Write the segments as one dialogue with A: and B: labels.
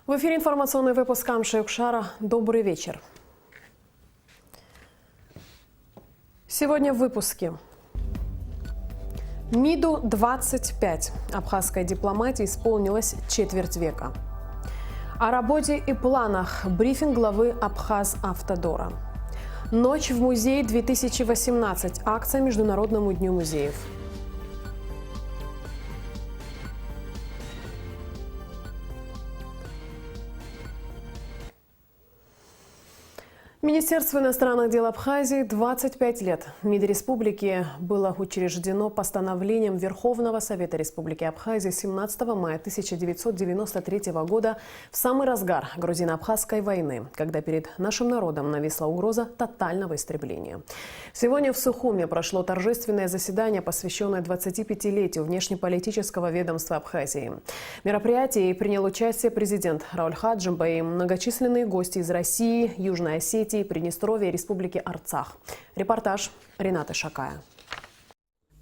A: В эфире информационный выпуск Камши-Юкшара. Добрый вечер. Сегодня в выпуске. МИДу 25. Абхазской дипломатии исполнилось четверть века. О работе и планах. Брифинг главы Абхаз-Автодора. Ночь в музее 2018. Акция Международному дню музеев. Министерство иностранных дел Абхазии 25 лет. МИД республики было учреждено постановлением Верховного Совета Республики Абхазия 17 мая 1993 года в самый разгар грузино-абхазской войны, когда перед нашим народом нависла угроза тотального истребления. Сегодня в Сухуме прошло торжественное заседание, посвященное 25-летию внешнеполитического ведомства Абхазии. В мероприятии принял участие президент Рауль Хаджимба и многочисленные гости из России, Южной Осетии, Приднестровья и Республики Арцах. Репортаж Ренаты Шакая.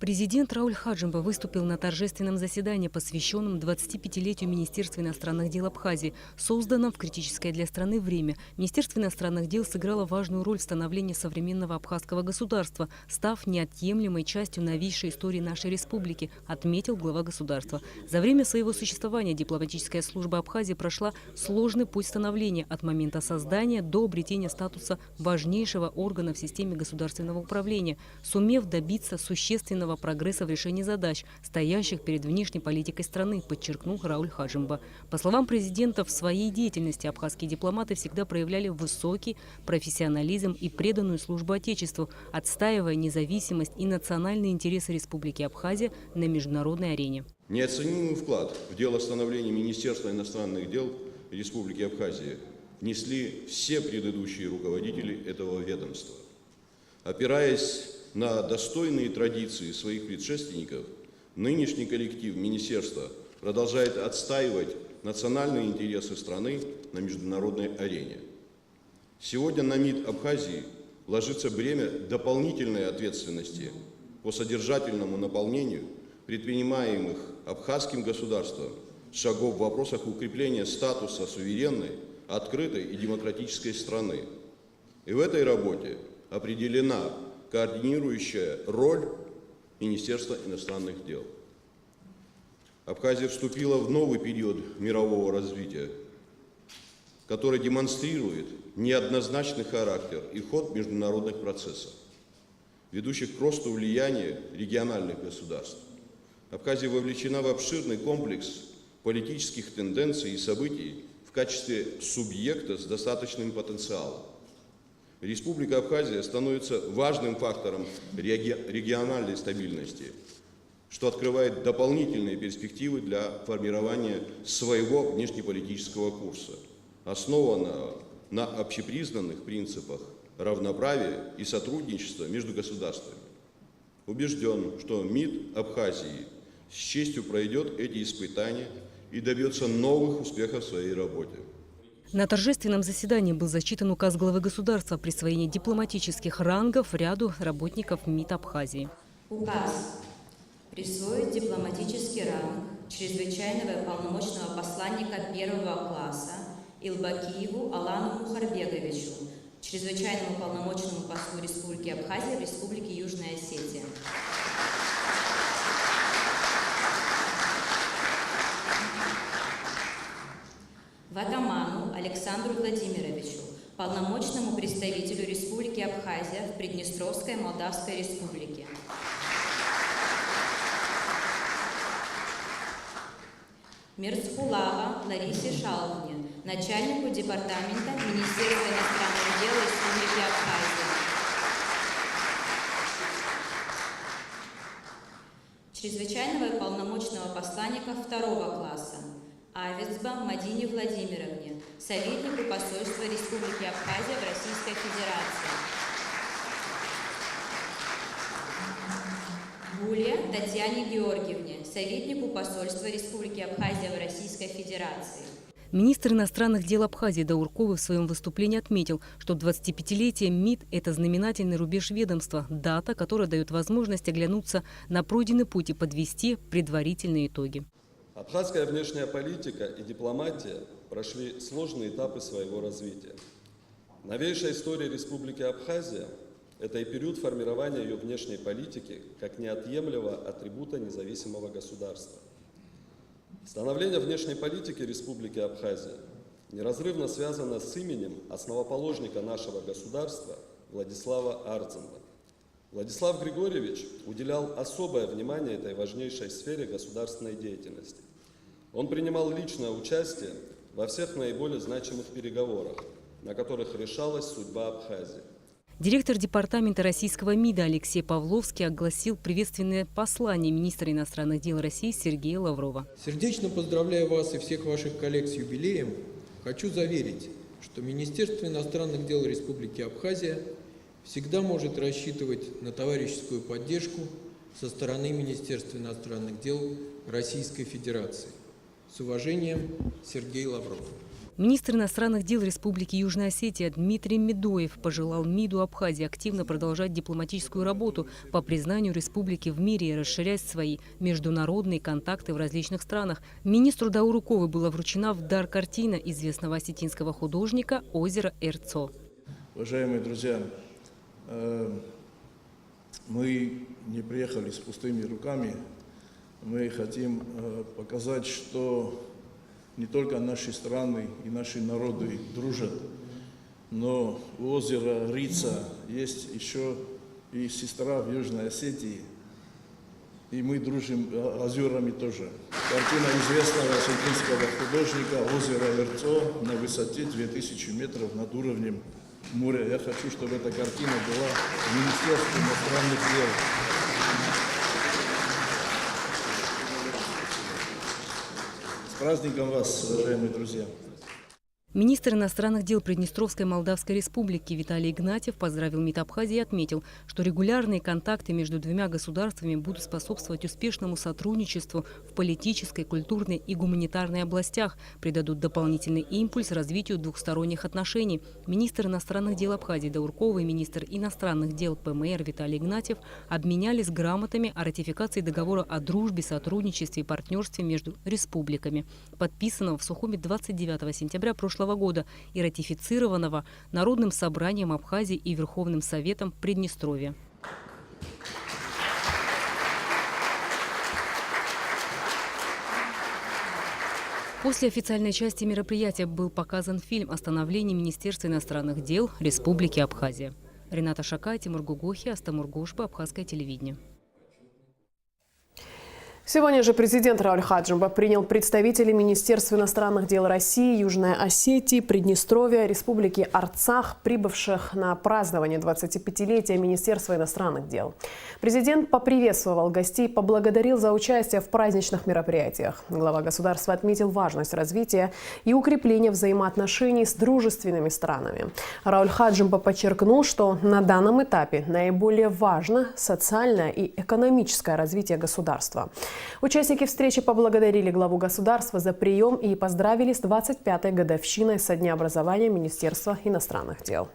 B: Президент Рауль Хаджимба выступил на торжественном заседании, посвященном 25-летию Министерства иностранных дел Абхазии, созданном в критическое для страны время. Министерство иностранных дел сыграло важную роль в становлении современного абхазского государства, став неотъемлемой частью новейшей истории нашей республики, отметил глава государства. За время своего существования дипломатическая служба Абхазии прошла сложный путь становления от момента создания до обретения статуса важнейшего органа в системе государственного управления, сумев добиться существенного прогресса в решении задач, стоящих перед внешней политикой страны, подчеркнул Рауль Хаджимба. По словам президента, в своей деятельности абхазские дипломаты всегда проявляли высокий профессионализм и преданную службу Отечеству, отстаивая независимость и национальные интересы Республики Абхазия на международной арене.
C: Неоценимый вклад в дело становления Министерства иностранных дел Республики Абхазия внесли все предыдущие руководители этого ведомства. Опираясь на достойные традиции своих предшественников, нынешний коллектив министерства продолжает отстаивать национальные интересы страны на международной арене. Сегодня на МИД Абхазии ложится бремя дополнительной ответственности по содержательному наполнению предпринимаемых абхазским государством шагов в вопросах укрепления статуса суверенной, открытой и демократической страны. И в этой работе определена координирующая роль Министерства иностранных дел. Абхазия вступила в новый период мирового развития, который демонстрирует неоднозначный характер и ход международных процессов, ведущих к росту влияния региональных государств. Абхазия вовлечена в обширный комплекс политических тенденций и событий в качестве субъекта с достаточным потенциалом. Республика Абхазия становится важным фактором региональной стабильности, что открывает дополнительные перспективы для формирования своего внешнеполитического курса, основанного на общепризнанных принципах равноправия и сотрудничества между государствами. Убежден, что МИД Абхазии с честью пройдет эти испытания и добьется новых успехов в своей работе.
B: На торжественном заседании был зачитан указ главы государства о присвоении дипломатических рангов ряду работников МИД Абхазии.
D: Указ присвоить дипломатический ранг чрезвычайного и полномочного посланника первого класса Илбакиеву Алану Мухарбеговичу, чрезвычайному полномочному послу Республики Абхазия в Республике Южная Осетия. Ватаману Александру Владимировичу, полномочному представителю Республики Абхазия в Приднестровской Молдавской Республике. Мерцхулава Ларисе Шаловне, начальнику департамента Министерства иностранных дел Республики Абхазия. Чрезвычайного и полномочного посланника второго класса Авицба Мадине Владимировне, советнику посольства Республики Абхазия в Российской Федерации. Гулия Татьяне Георгиевне, советнику посольства Республики Абхазия в Российской Федерации.
B: Министр иностранных дел Абхазии Даурковый в своем выступлении отметил, что 25-летие МИД – это знаменательный рубеж ведомства, дата, которая дает возможность оглянуться на пройденный путь и подвести предварительные итоги.
E: Абхазская внешняя политика и дипломатия прошли сложные этапы своего развития. Новейшая история Республики Абхазия – это и период формирования ее внешней политики как неотъемлемого атрибута независимого государства. Становление внешней политики Республики Абхазия неразрывно связано с именем основоположника нашего государства Владислава Ардзинба. Владислав Григорьевич уделял особое внимание этой важнейшей сфере государственной деятельности. Он принимал личное участие во всех наиболее значимых переговорах, на которых решалась судьба Абхазии.
B: Директор департамента российского МИДа Алексей Павловский огласил приветственное послание министра иностранных дел России Сергея Лаврова.
F: Сердечно поздравляю вас и всех ваших коллег с юбилеем. Хочу заверить, что Министерство иностранных дел Республики Абхазия всегда может рассчитывать на товарищескую поддержку со стороны Министерства иностранных дел Российской Федерации. С уважением, Сергей Лавров.
B: Министр иностранных дел Республики Южная Осетия Дмитрий Медоев пожелал МИДу Абхазии активно продолжать дипломатическую работу по признанию республики в мире и расширять свои международные контакты в различных странах. Министру Дауруковой была вручена в дар картина известного осетинского художника «Озеро Эрцо».
G: Уважаемые друзья, мы не приехали с пустыми руками. Мы хотим показать, что не только наши страны и наши народы дружат, но у озера Рица есть еще и сестра в Южной Осетии, и мы дружим озерами тоже. Картина известного осетинского художника «Озеро Эрцо» на высоте 2000 метров над уровнем моря. Я хочу, чтобы эта картина была в Министерстве иностранных дел. С праздником вас, уважаемые друзья!
B: Министр иностранных дел Приднестровской Молдавской Республики Виталий Игнатьев поздравил МИД Абхазии и отметил, что регулярные контакты между двумя государствами будут способствовать успешному сотрудничеству в политической, культурной и гуманитарной областях, придадут дополнительный импульс развитию двухсторонних отношений. Министр иностранных дел Абхазии Дауркова и министр иностранных дел ПМР Виталий Игнатьев обменялись грамотами о ратификации договора о дружбе, сотрудничестве и партнерстве между республиками, подписанного в Сухуми 29 сентября прошлого года и ратифицированного Народным собранием Абхазии и Верховным Советом Приднестровья. После официальной части мероприятия был показан фильм о становлении Министерства иностранных дел Республики Абхазия. Рената Шакай, Тимур Гугохи, Астамур Гошба, Абхазское телевидение.
A: Сегодня же президент Рауль Хаджимба принял представителей Министерства иностранных дел России, Южной Осетии, Приднестровья, Республики Арцах, прибывших на празднование 25-летия Министерства иностранных дел. Президент поприветствовал гостей, поблагодарил за участие в праздничных мероприятиях. Глава государства отметил важность развития и укрепления взаимоотношений с дружественными странами. Рауль Хаджимба подчеркнул, что на данном этапе наиболее важно социальное и экономическое развитие государства. Участники встречи поблагодарили главу государства за прием и поздравили с 25-й годовщиной со дня образования Министерства иностранных дел.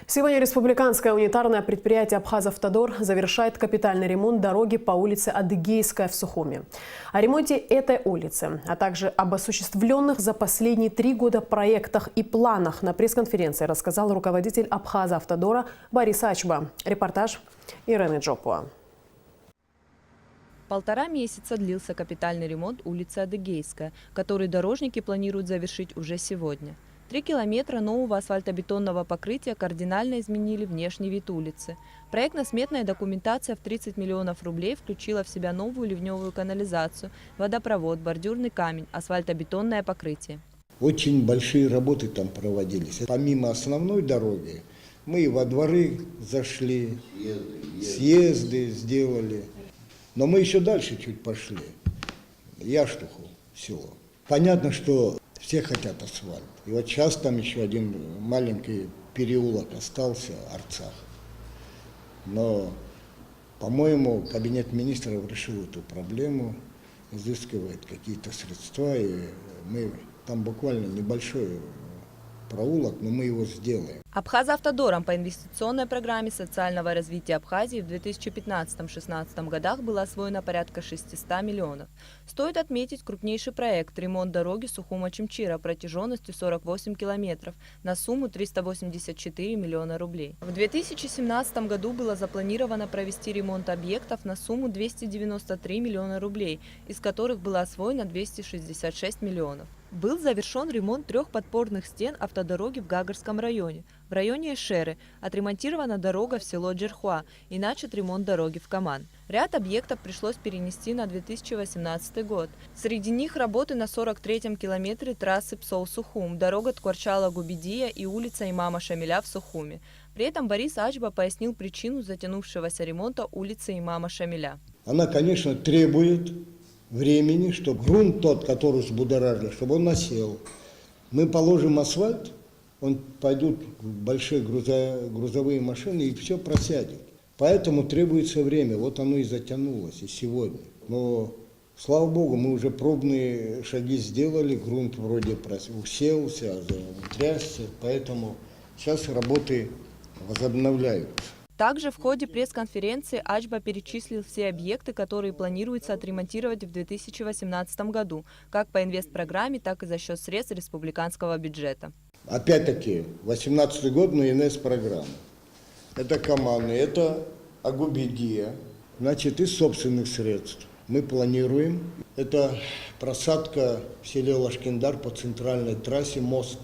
A: Сегодня республиканское унитарное предприятие «Абхазавтодор» завершает капитальный ремонт дороги по улице Адыгейская в Сухуми. О ремонте этой улицы, а также об осуществленных за последние 3 года проектах и планах на пресс-конференции рассказал руководитель «Абхазавтодора» Борис Ачба. Репортаж Ирены Джопуа.
H: 1,5 месяца длился капитальный ремонт улицы Адыгейская, который дорожники планируют завершить уже сегодня. 3 километра нового асфальтобетонного покрытия кардинально изменили внешний вид улицы. Проектно-сметная документация в 30 миллионов рублей включила в себя новую ливневую канализацию, водопровод, бордюрный камень, асфальтобетонное покрытие.
I: Очень большие работы там проводились. Помимо основной дороги, мы и во дворы зашли, съезды сделали. Но мы еще дальше чуть пошли. Яштуху, село. Понятно, что все хотят асфальт. И вот сейчас там еще один маленький переулок остался, Арцах. Но, по-моему, кабинет министров решил эту проблему, изыскивает какие-то средства, и мы там буквально небольшой проулок, но мы его сделаем.
H: Абхазавтодором по инвестиционной программе социального развития Абхазии в 2015-2016 годах было освоено порядка 600 миллионов. Стоит отметить крупнейший проект – ремонт дороги Сухума-Чимчира протяженностью 48 километров на сумму 384 миллиона рублей. В 2017 году было запланировано провести ремонт объектов на сумму 293 миллиона рублей, из которых было освоено 266 миллионов. Был завершен ремонт 3 подпорных стен автодороги в Гагарском районе. В районе Эшеры отремонтирована дорога в село Джерхуа и начат ремонт дороги в Каман. Ряд объектов пришлось перенести на 2018 год. Среди них работы на 43-м километре трассы Псоу-Сухум, дорога Ткварчала-Губидия и улица Имама Шамиля в Сухуме. При этом Борис Ачба пояснил причину затянувшегося ремонта улицы Имама Шамиля.
I: Она, конечно, требует времени, чтобы грунт тот, который взбудоражен, чтобы он осел. Мы положим асфальт, пойдут большие грузовые машины и все просядет. Поэтому требуется время, вот оно и затянулось и сегодня. Но, слава богу, мы уже пробные шаги сделали, грунт вроде уселся, утрясся, поэтому сейчас работы возобновляются.
H: Также в ходе пресс-конференции Ачба перечислил все объекты, которые планируется отремонтировать в 2018 году, как по инвестпрограмме, так и за счет средств республиканского бюджета.
I: Опять-таки, 2018 год на инвестпрограмму. Это Каманы, это Агубидия. Значит, из собственных средств мы планируем. Это просадка в селе Лашкиндар по центральной трассе, мост.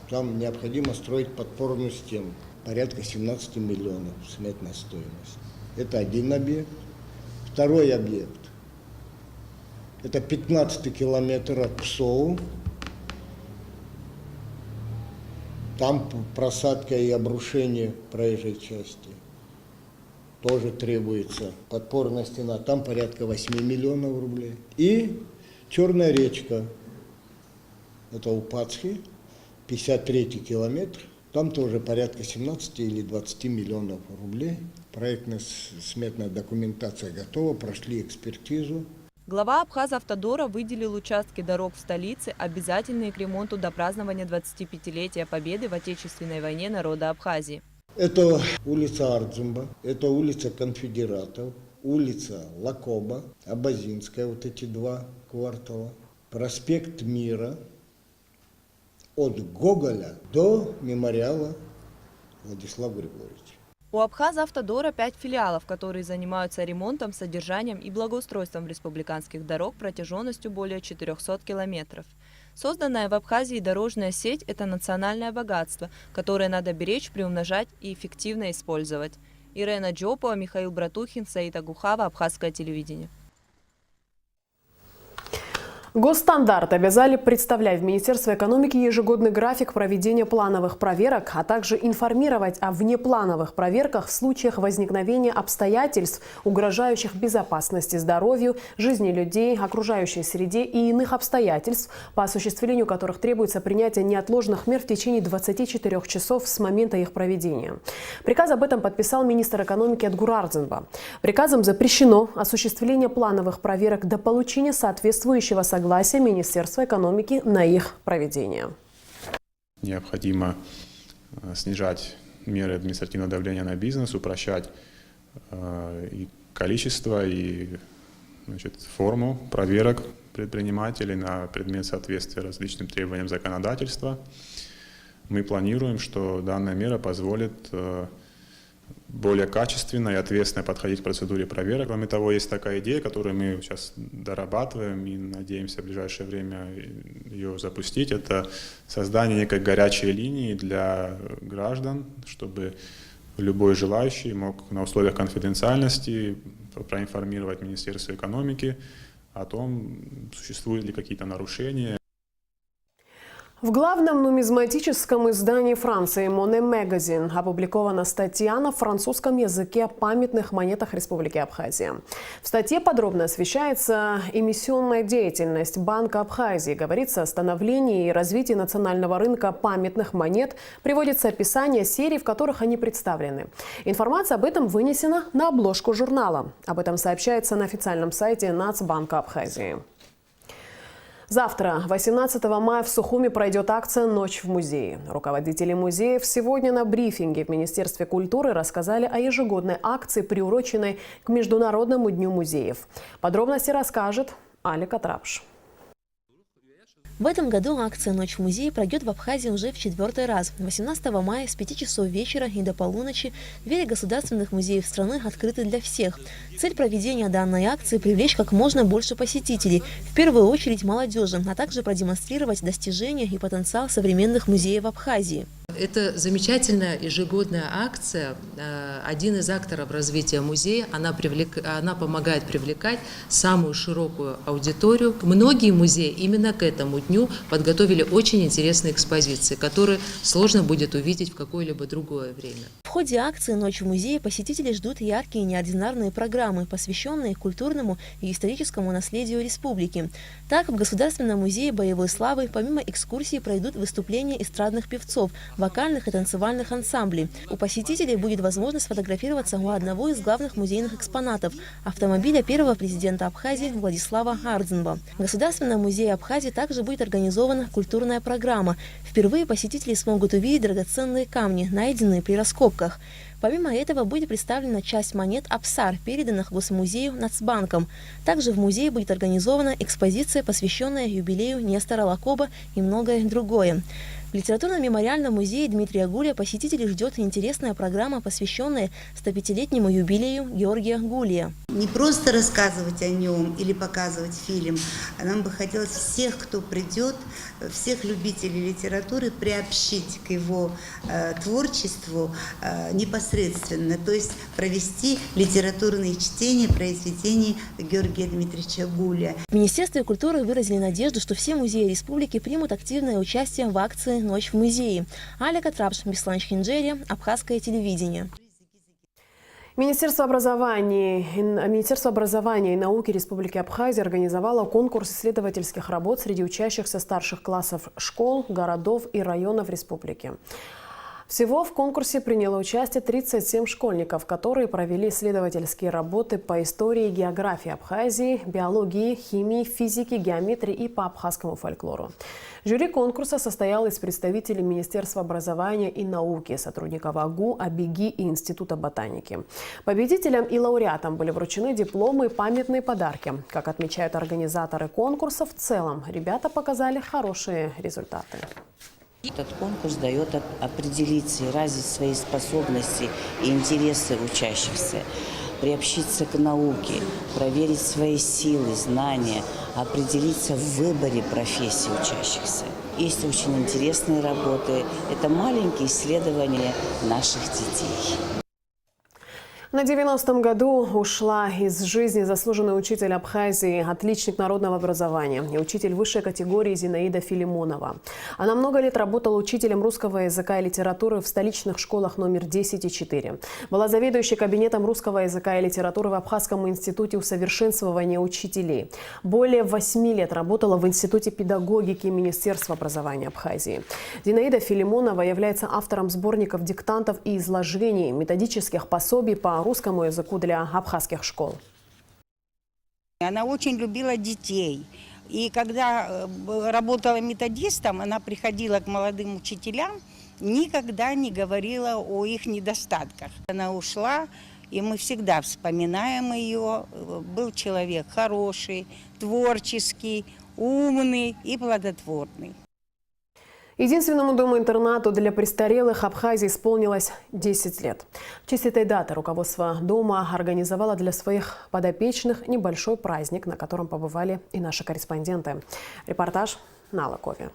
I: Там необходимо строить подпорную стену. Порядка 17 миллионов сметная стоимость. Это один объект. Второй объект. Это 15 километр от Псоу. Там просадка и обрушение проезжей части. Тоже требуется подпорная стена. Там порядка 8 миллионов рублей. И Черная речка. Это у Пацхи. 53 километр. Там тоже порядка 17 или 20 миллионов рублей. Проектная сметная документация готова, прошли экспертизу.
H: Глава Абхазавтодора выделил участки дорог в столице, обязательные к ремонту до празднования 25-летия Победы в Отечественной войне народа Абхазии.
I: Это улица Ардзумба, это улица Конфедератов, улица Лакоба, Абазинская, вот эти два квартала, проспект Мира, от Гоголя до мемориала Владислава Григорьевича.
H: У Абхазавтодора 5 филиалов, которые занимаются ремонтом, содержанием и благоустройством республиканских дорог протяженностью более 400 километров. Созданная в Абхазии дорожная сеть – это национальное богатство, которое надо беречь, приумножать и эффективно использовать. Ирена Джопова, Михаил Братухин, Саид Агухава, Абхазское телевидение.
A: Госстандарт обязали представлять в Министерство экономики ежегодный график проведения плановых проверок, а также информировать о внеплановых проверках в случаях возникновения обстоятельств, угрожающих безопасности, здоровью, жизни людей, окружающей среде и иных обстоятельств, по осуществлению которых требуется принятие неотложных мер в течение 24 часов с момента их проведения. Приказ об этом подписал министр экономики Эдгур Ардзинба. Приказом запрещено осуществление плановых проверок до получения соответствующего согласия Министерства экономики на их проведение.
J: Необходимо снижать меры административного давления на бизнес, упрощать и количество, и форму проверок предпринимателей на предмет соответствия различным требованиям законодательства. Мы планируем, что данная мера позволит более качественно и ответственно подходить к процедуре проверок. Кроме того, есть такая идея, которую мы сейчас дорабатываем и надеемся в ближайшее время ее запустить. Это создание некой горячей линии для граждан, чтобы любой желающий мог на условиях конфиденциальности проинформировать Министерство экономики о том, существуют ли какие-то нарушения.
A: В главном нумизматическом издании Франции «Моне Magazine» опубликована статья на французском языке о памятных монетах Республики Абхазия. В статье подробно освещается эмиссионная деятельность Банка Абхазии. Говорится о становлении и развитии национального рынка памятных монет. Приводится описание серий, в которых они представлены. Информация об этом вынесена на обложку журнала. Об этом сообщается на официальном сайте Нацбанка Абхазии. Завтра, 18 мая, в Сухуми пройдет акция «Ночь в музее». Руководители музеев сегодня на брифинге в Министерстве культуры рассказали о ежегодной акции, приуроченной к Международному дню музеев. Подробности расскажет Алика Трапш.
K: В этом году акция «Ночь в музее» пройдет в Абхазии уже в 4-й раз. 18 мая с 5 часов вечера и до полуночи двери государственных музеев страны открыты для всех. Цель проведения данной акции – привлечь как можно больше посетителей, в первую очередь молодежи, а также продемонстрировать достижения и потенциал современных музеев Абхазии.
L: Это замечательная ежегодная акция. Один из акторов развития музея, она помогает привлекать самую широкую аудиторию. Многие музеи именно к этому дню подготовили очень интересные экспозиции, которые сложно будет увидеть в какое-либо другое время.
K: В ходе акции «Ночь в музее» посетители ждут яркие и неординарные программы, посвященные культурному и историческому наследию республики. Так, в Государственном музее боевой славы помимо экскурсий пройдут выступления эстрадных певцов, вокальных и танцевальных ансамблей. У посетителей будет возможность сфотографироваться у одного из главных музейных экспонатов – автомобиля первого президента Абхазии Владислава Ардзинба. В Государственном музее Абхазии также будет организована культурная программа. Впервые посетители смогут увидеть драгоценные камни, найденные при раскопках. Помимо этого будет представлена часть монет Апсар, переданных Госмузею Нацбанком. Также в музее будет организована экспозиция, посвященная юбилею Нестора Лакоба и многое другое. В литературно-мемориальном музее Дмитрия Гулия посетителей ждет интересная программа, посвященная 105-летнему юбилею Георгия Гулия.
M: Не просто рассказывать о нем или показывать фильм, а нам бы хотелось всех, кто придет, всех любителей литературы приобщить к его творчеству непосредственно, то есть провести литературные чтения произведений Георгия Дмитриевича Гулия.
K: В Министерстве культуры выразили надежду, что все музеи республики примут активное участие в акции «Ночь в музее». Алика Трапш, Беслан Чинджери, Абхазское телевидение.
A: Министерство образования и науки Республики Абхазия организовало конкурс исследовательских работ среди учащихся старших классов школ, городов и районов республики. Всего в конкурсе приняло участие 37 школьников, которые провели исследовательские работы по истории и географии Абхазии, биологии, химии, физике, геометрии и по абхазскому фольклору. Жюри конкурса состояло из представителей Министерства образования и науки, сотрудников АГУ, АБИГИ и Института ботаники. Победителям и лауреатам были вручены дипломы и памятные подарки. Как отмечают организаторы конкурса, в целом ребята показали хорошие результаты.
N: Этот конкурс дает определиться и развить свои способности и интересы учащихся, приобщиться к науке, проверить свои силы, знания, определиться в выборе профессии учащихся. Есть очень интересные работы. Это маленькие исследования наших детей.
A: На 90-м году ушла из жизни заслуженный учитель Абхазии, отличник народного образования и учитель высшей категории Зинаида Филимонова. Она много лет работала учителем русского языка и литературы в столичных школах номер 10 и 4. Была заведующей кабинетом русского языка и литературы в Абхазском институте усовершенствования учителей. Более 8 лет работала в Институте педагогики Министерства образования Абхазии. Зинаида Филимонова является автором сборников диктантов и изложений, методических пособий по русскому языку для абхазских школ.
O: Она очень любила детей. И когда работала методистом, она приходила к молодым учителям, никогда не говорила о их недостатках. Она ушла, и мы всегда вспоминаем ее. Был человек хороший, творческий, умный и плодотворный.
A: Единственному дому-интернату для престарелых Абхазии исполнилось 10 лет. В честь этой даты руководство дома организовало для своих подопечных небольшой праздник, на котором побывали и наши корреспонденты. Репортаж на Лакове.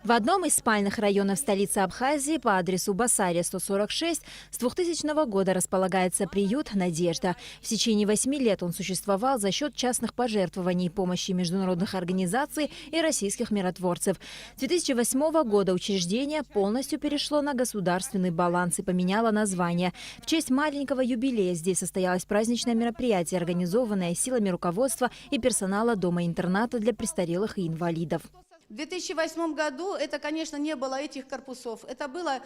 P: В одном из спальных районов столицы Абхазии по адресу Басария 146 с 2000 года располагается приют «Надежда». В течение 8 лет он существовал за счет частных пожертвований, помощи международных организаций и российских миротворцев. С 2008 года учреждение полностью перешло на государственный баланс и поменяло название. В честь маленького юбилея здесь состоялось праздничное мероприятие, организованное силами руководства и персонала дома-интерната для престарелых и инвалидов.
Q: В 2008 году это, конечно, не было этих корпусов. Это было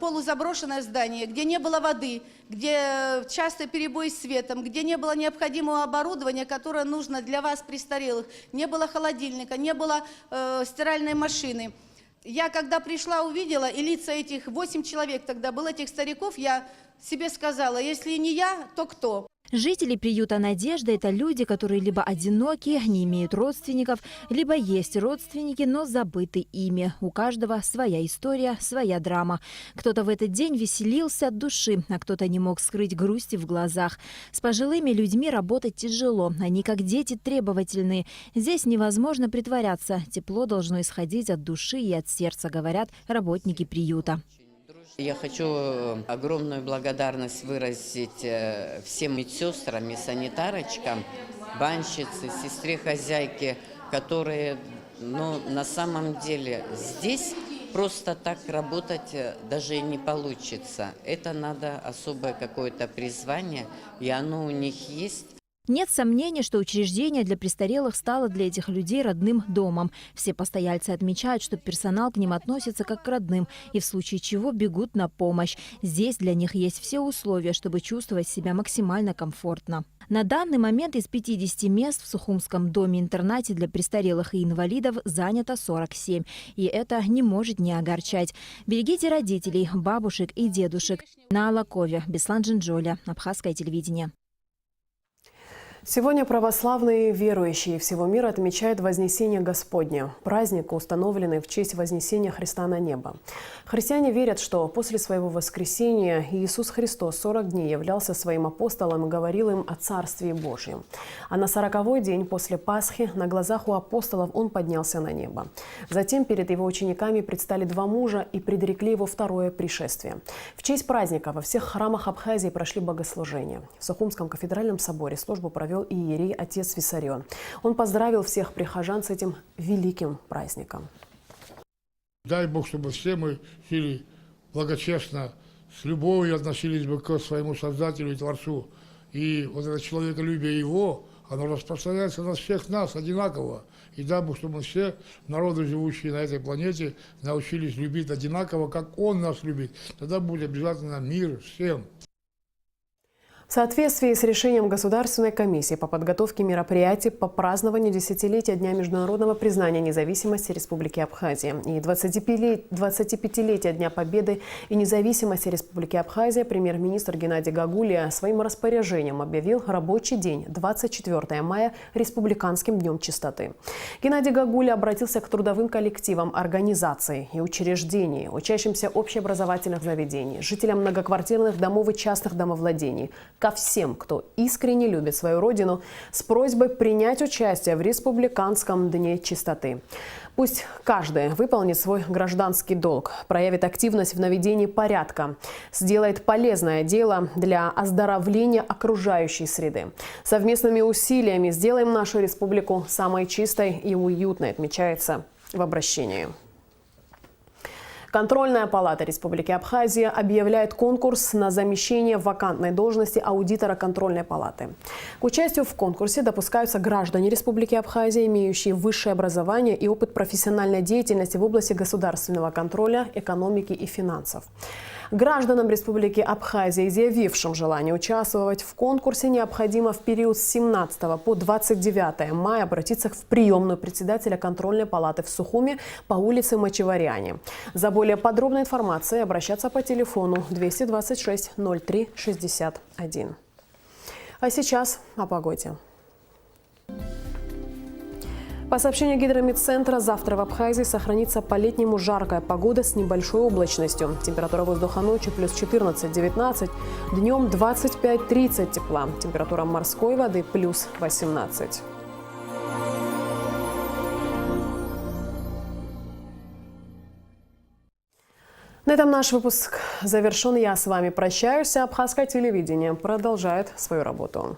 Q: полузаброшенное здание, где не было воды, где часто перебои с светом, где не было необходимого оборудования, которое нужно для вас, престарелых. Не было холодильника, не было стиральной машины. Я, когда пришла, увидела, и лица этих 8 человек тогда было, этих стариков, я себе сказала, если не я, то кто?
P: Жители приюта «Надежда» – это люди, которые либо одиноки, не имеют родственников, либо есть родственники, но забыты ими. У каждого своя история, своя драма. Кто-то в этот день веселился от души, а кто-то не мог скрыть грусти в глазах. С пожилыми людьми работать тяжело. Они, как дети, требовательные. Здесь невозможно притворяться. Тепло должно исходить от души и от сердца, говорят работники приюта.
R: Я хочу огромную благодарность выразить всем медсестрам и санитарочкам, банщице, сестре-хозяйке, которые, на самом деле здесь просто так работать даже и не получится. Это надо особое какое-то призвание, и оно у них есть.
P: Нет сомнений, что учреждение для престарелых стало для этих людей родным домом. Все постояльцы отмечают, что персонал к ним относится как к родным и в случае чего бегут на помощь. Здесь для них есть все условия, чтобы чувствовать себя максимально комфортно. На данный момент из 50 мест в Сухумском доме-интернате для престарелых и инвалидов занято 47. И это не может не огорчать. Берегите родителей, бабушек и дедушек. На Алакове, Беслан Джинджоля, Абхазское телевидение.
A: Сегодня православные верующие всего мира отмечают Вознесение Господне, праздник, установленный в честь вознесения Христа на небо. Христиане верят, что после своего воскресения Иисус Христос 40 дней являлся своим апостолам и говорил им о Царстве Божьем. А на 40-й день после Пасхи на глазах у апостолов он поднялся на небо. Затем перед его учениками предстали два мужа и предрекли его второе пришествие. В честь праздника во всех храмах Абхазии прошли богослужения. В Сухумском кафедральном соборе службу провел иерей отец Виссарион. Он поздравил всех прихожан с этим великим праздником.
S: Дай Бог, чтобы все мы жили благочестно, с любовью относились бы к своему Создателю и Творцу. И вот это человеколюбие Его, оно распространяется на всех нас одинаково. И дай Бог, чтобы мы все народы, живущие на этой планете, научились любить одинаково, как Он нас любит. Тогда будет обязательно мир всем.
A: В соответствии с решением Государственной комиссии по подготовке мероприятий по празднованию десятилетия Дня международного признания независимости Республики Абхазия и 25-летия Дня Победы и независимости Республики Абхазия, премьер-министр Геннадий Гагулия своим распоряжением объявил рабочий день 24 мая Республиканским днем чистоты. Геннадий Гагулия обратился к трудовым коллективам, организаций и учреждений, учащимся общеобразовательных заведений, жителям многоквартирных домов и частных домовладений, ко всем, кто искренне любит свою родину, с просьбой принять участие в Республиканском дне чистоты. Пусть каждый выполнит свой гражданский долг, проявит активность в наведении порядка, сделает полезное дело для оздоровления окружающей среды. Совместными усилиями сделаем нашу республику самой чистой и уютной, отмечается в обращении. Контрольная палата Республики Абхазия объявляет конкурс на замещение вакантной должности аудитора контрольной палаты. К участию в конкурсе допускаются граждане Республики Абхазия, имеющие высшее образование и опыт профессиональной деятельности в области государственного контроля, экономики и финансов. Гражданам Республики Абхазия, изъявившим желание участвовать в конкурсе, необходимо в период с 17 по 29 мая обратиться в приемную председателя контрольной палаты в Сухуме по улице Мачеваряне. За более подробной информацией обращаться по телефону 226 03 61. А сейчас о погоде. По сообщению Гидромедцентра, завтра в Абхазии сохранится по-летнему жаркая погода с небольшой облачностью. Температура воздуха ночью плюс 14-19, днем 25-30 тепла. Температура морской воды плюс 18. На этом наш выпуск завершен. Я с вами прощаюсь. Абхазское телевидение продолжает свою работу.